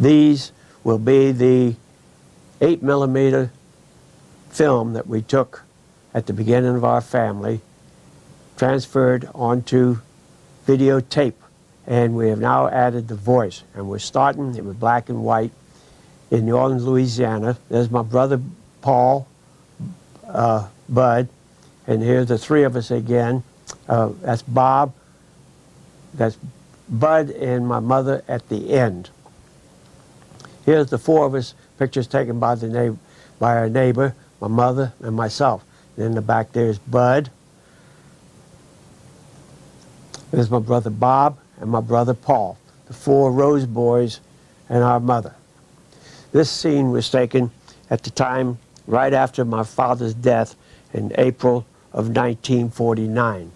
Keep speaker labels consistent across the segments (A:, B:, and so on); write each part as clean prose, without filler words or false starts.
A: These will be the 8mm film that we took at the beginning of our family, transferred onto videotape, and we have now added the voice. And we're starting, it was black and white, in New Orleans, Louisiana. There's my brother Paul, Bud, and here's the three of us again. That's Bob, that's Bud, and my mother at the end. Here's the four of us, pictures taken by our neighbor, my mother, and myself. And in the back there's Bud. There's my brother Bob and my brother Paul, the four Rose boys and our mother. This scene was taken at the time right after my father's death in April of 1949.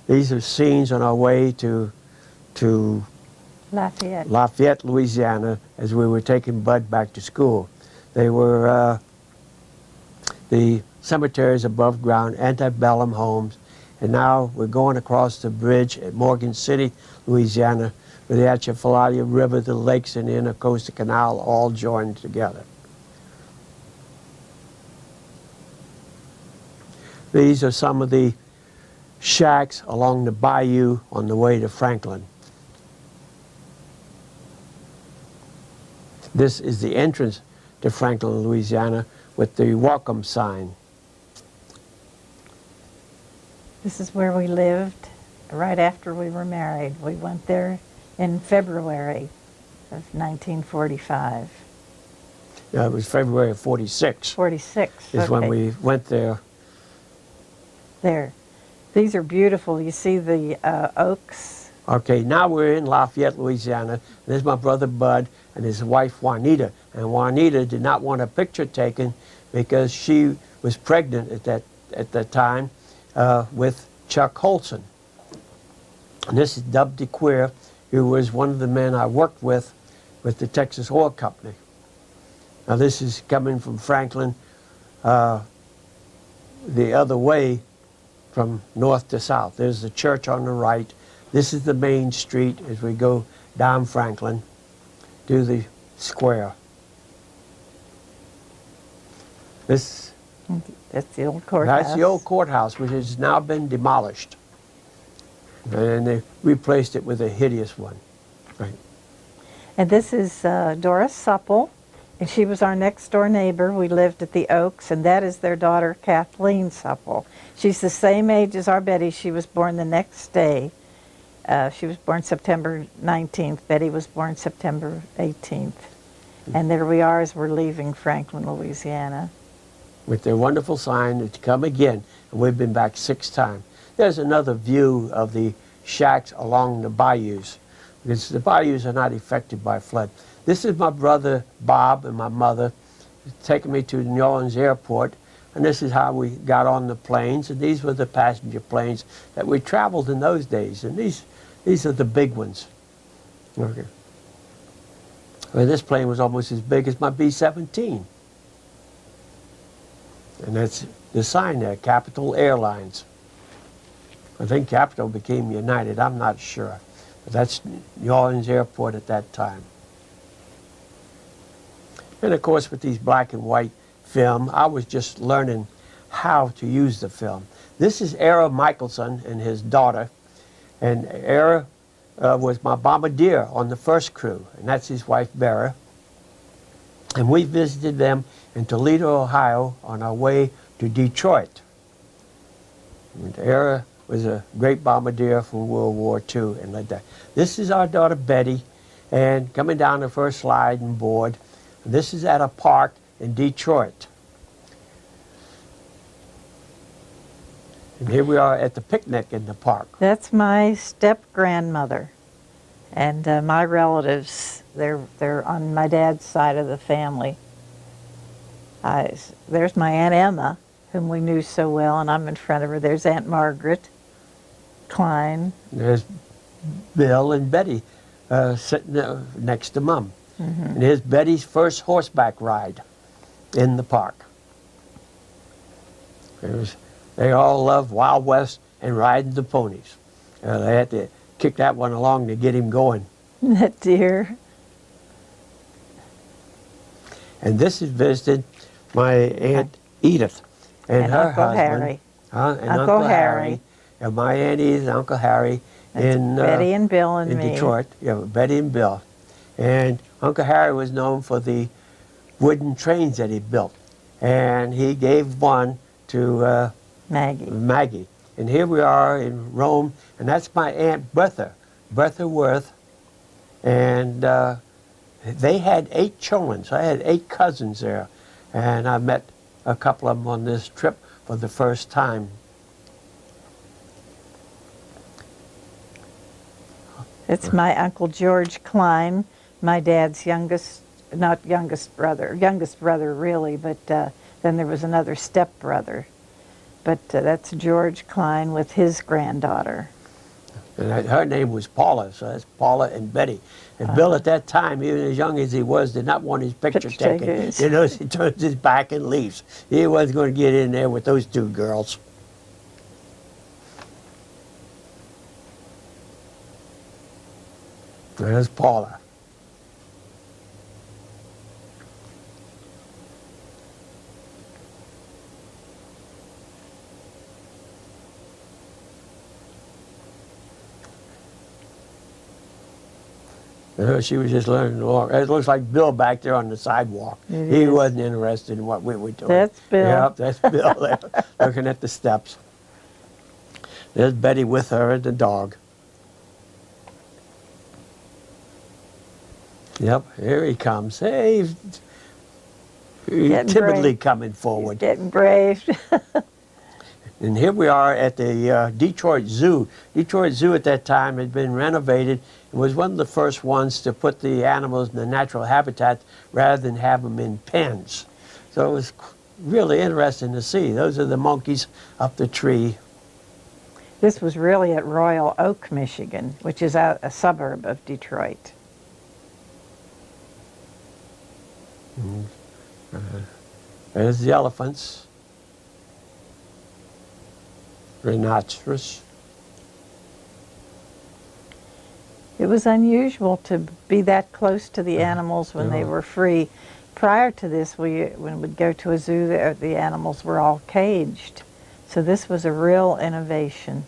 A: These are scenes on our way to Lafayette, Louisiana, as we were taking Bud back to school. They were the cemeteries above ground, antebellum homes, and now we're going across the bridge at Morgan City, Louisiana, where the Atchafalaya River, the lakes, and the Intercoastal Canal all joined together. These are some of the shacks along the bayou on the way to Franklin. This is the entrance to Franklin, Louisiana, with the welcome sign.
B: This is where we lived right after we were married. We went there in February of 1945.
A: Yeah, it was February of 46.
B: 46,
A: is when we went there.
B: There. These are beautiful. You see the oaks.
A: Okay, now we're in Lafayette, Louisiana. There's my brother Bud and his wife Juanita. And Juanita did not want a picture taken because she was pregnant at that time with Chuck Holson. And this is Dub DeQueer, who was one of the men I worked with the Texas Oil Company. Now this is coming from Franklin the other way from north to south. There's the church on the right. This is the main street as we go down Franklin to the square. That's
B: the old courthouse.
A: That's the old courthouse, which has now been demolished. And they replaced it with a hideous one. Right.
B: And this is Doris Supple, and she was our next door neighbor. We lived at the Oaks, and that is their daughter, Kathleen Supple. She's the same age as our Betty. She was born the next day. She was born September 19th. Betty was born September 18th. And there we are as we're leaving Franklin, Louisiana.
A: With their wonderful sign to come again, and we've been back 6 times. There's another view of the shacks along the bayous, because the bayous are not affected by flood. This is my brother Bob and my mother taking me to the New Orleans airport, and this is how we got on the planes, and these were the passenger planes that we traveled in those days, and these are the big ones. Okay. Well, this plane was almost as big as my B-17. And that's the sign there, Capital Airlines. I think Capital became United, I'm not sure. But that's New Orleans Airport at that time. And of course, with these black and white film, I was just learning how to use the film. This is Era Michelson and his daughter. And Era was my bombardier on the first crew, and that's his wife, Bera. And we visited them in Toledo, Ohio, on our way to Detroit. And Era was a great bombardier from World War II and like that. This is our daughter Betty, and coming down the first slide and board. And this is at a park in Detroit. And here we are at the picnic in the park.
B: That's my step-grandmother. And my relatives, they're on my dad's side of the family. There's my Aunt Emma, whom we knew so well, and I'm in front of her. There's Aunt Margaret Klein.
A: There's Bill and Betty sitting next to Mom. Mm-hmm. And here's Betty's first horseback ride in the park. They all love Wild West and riding the ponies. They had to kick that one along to get him going.
B: That dear.
A: And this is visited my Aunt Edith and her
B: Uncle
A: husband.
B: Harry.
A: And
B: Uncle Harry.
A: And my Aunt Edith and Uncle Harry
B: That's
A: in
B: Betty and Bill and
A: in
B: me.
A: Detroit. Yeah, Betty and Bill. And Uncle Harry was known for the wooden trains that he built. And he gave one to Maggie. And here we are in Rome, and that's my Aunt Bertha Worth. And they had 8 children, so I had 8 cousins there. And I met a couple of them on this trip for the first time.
B: It's my Uncle George Klein, my dad's youngest brother really, but then there was another stepbrother. But that's George Klein with his granddaughter.
A: And her name was Paula, so that's Paula and Betty. And Bill at that time, even as young as he was, did not want his picture taken. You know, he turns his back and leaves. He wasn't going to get in there with those 2 girls. There's Paula. She was just learning to walk. It looks like Bill back there on the sidewalk. He wasn't interested in what we were doing.
B: That's Bill.
A: Yep, that's Bill there, looking at the steps. There's Betty with her and the dog. Yep, here he comes. Hey, he's timidly coming forward.
B: He's getting brave.
A: And here we are at the Detroit Zoo. Detroit Zoo at that time had been renovated. It was one of the first ones to put the animals in the natural habitat rather than have them in pens. So it was really interesting to see. Those are the monkeys up the tree.
B: This was really at Royal Oak, Michigan, which is a suburb of Detroit.
A: There's the elephants. Rhinoceros.
B: It was unusual to be that close to the animals when they were free. Prior to this, when we'd go to a zoo, the animals were all caged. So this was a real innovation.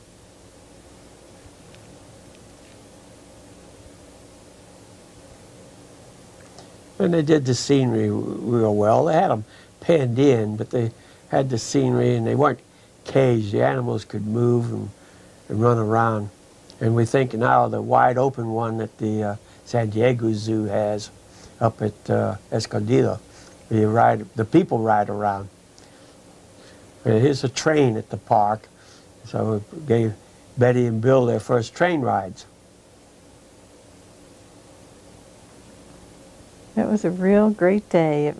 A: And they did the scenery real well. They had them penned in, but they had the scenery and they weren't caged. The animals could move and run around. And we think now the wide open one that the San Diego Zoo has up at Escondido, the people ride around. And here's a train at the park. So we gave Betty and Bill their first train rides.
B: It was a real great day.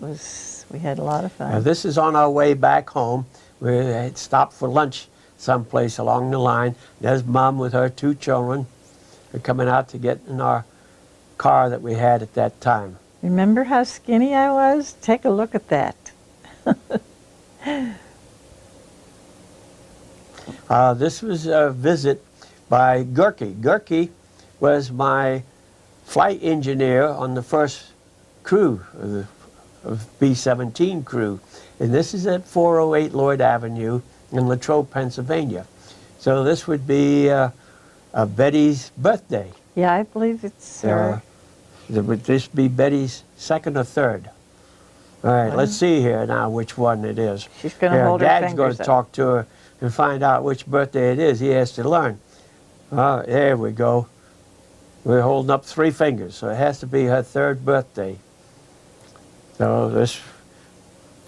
B: We had a lot of fun.
A: Now this is on our way back home. We had stopped for lunch someplace along the line. There's Mom with her 2 children. They're coming out to get in our car that we had at that time.
B: Remember how skinny I was? Take a look at that.
A: This was a visit by Gerke. Gerke was my flight engineer on the first crew of B-17 crew. And this is at 408 Lloyd Avenue in Latrobe, Pennsylvania. So this would be Betty's birthday.
B: Yeah, I believe it's her.
A: Would this be Betty's 2nd or 3rd? All right, let's see here now which one it is.
B: She's going to hold her
A: Dad's
B: fingers
A: going to
B: up.
A: talk to her and find out which birthday it is. He has to learn. There we go. We're holding up 3 fingers, so it has to be her 3rd birthday. So this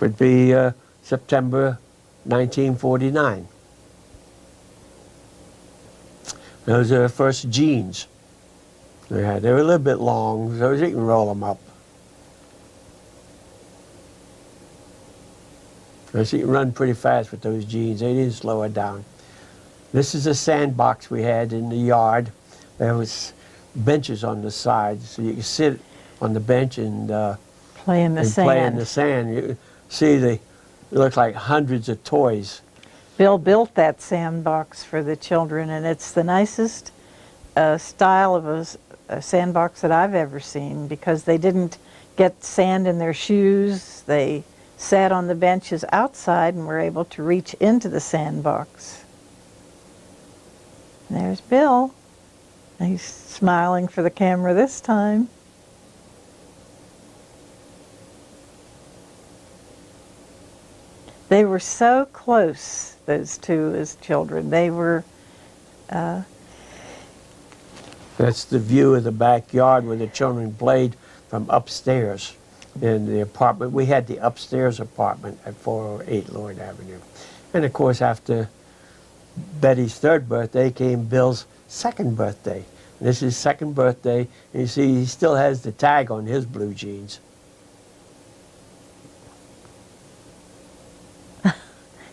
A: would be September 1949. Those are her first jeans. Yeah, they were a little bit long, so you can roll them up. So she can run pretty fast with those jeans. They didn't slow her down. This is a sandbox we had in the yard. There was benches on the sides, so you could sit on the bench and
B: play in the sand.
A: Play in the sand. You see, it looks like hundreds of toys.
B: Bill built that sandbox for the children, and it's the nicest style of a sandbox that I've ever seen, because they didn't get sand in their shoes. They sat on the benches outside and were able to reach into the sandbox. There's Bill. He's smiling for the camera this time. They were so close, those two, as children. They were...
A: That's the view of the backyard where the children played from upstairs in the apartment. We had the upstairs apartment at 408 Lloyd Avenue. And of course, after Betty's third birthday came Bill's second birthday. And this is his second birthday, and you see he still has the tag on his blue jeans.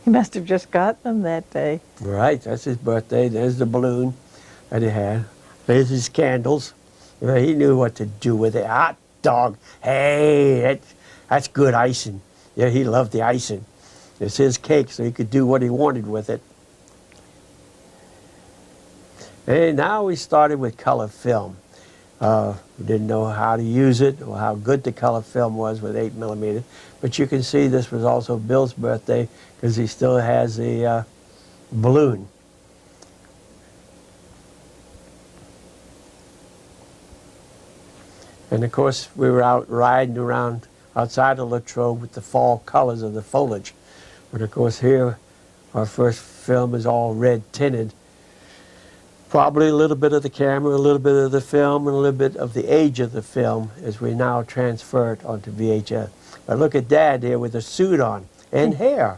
B: He must have just got them that day.
A: Right, that's his birthday. There's the balloon that he had. There's his candles. Well, he knew what to do with it. Hot dog. Hey, that's good icing. Yeah, he loved the icing. It's his cake, so he could do what he wanted with it. And now we started with color film. We didn't know how to use it or how good the color film was with 8mm. But you can see this was also Bill's birthday because he still has the balloon. And of course, we were out riding around outside of Latrobe with the fall colors of the foliage. But of course here, our first film is all red tinted. Probably a little bit of the camera, a little bit of the film, and a little bit of the age of the film as we now transfer it onto VHS. But look at Dad here with a suit on and hair.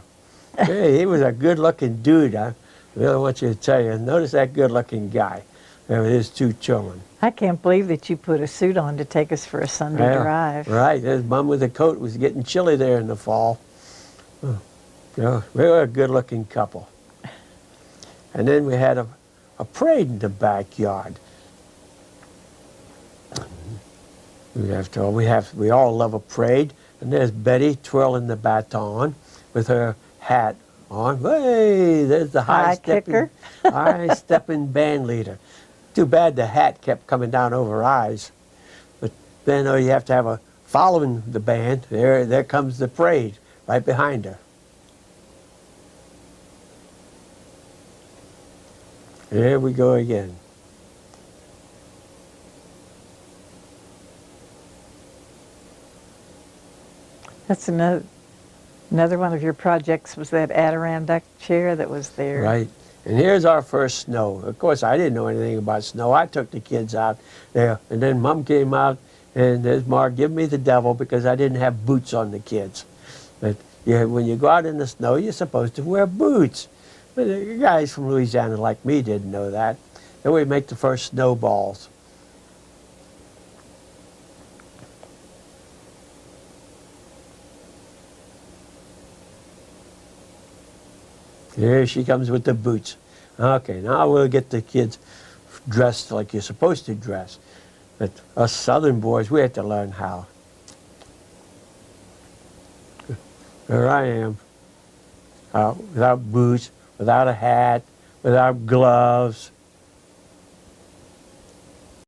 A: Hey, he was a good-looking dude. I really want you to tell you. Notice that good-looking guy with his two children.
B: I can't believe that you put a suit on to take us for a Sunday drive.
A: Right. His mom with a coat. It was getting chilly there in the fall. Oh, yeah, we were a good-looking couple. And then we had a parade in the backyard. We all love a parade. And there's Betty twirling the baton with her hat on. Hey, there's the high-stepping band leader. Too bad the hat kept coming down over her eyes. But then you have to have a following the band. There comes the parade right behind her. Here we go again.
B: That's another one of your projects, was that Adirondack chair that was there.
A: Right. And here's our first snow. Of course, I didn't know anything about snow. I took the kids out there. And then Mom came out, and there's Mark, give me the devil, because I didn't have boots on the kids. But yeah, when you go out in the snow, you're supposed to wear boots. But the guys from Louisiana like me didn't know that. Then we make the first snowballs. Here she comes with the boots. Okay, now we'll get the kids dressed like you're supposed to dress. But us Southern boys, we had to learn how. There I am, without boots, without a hat, without gloves.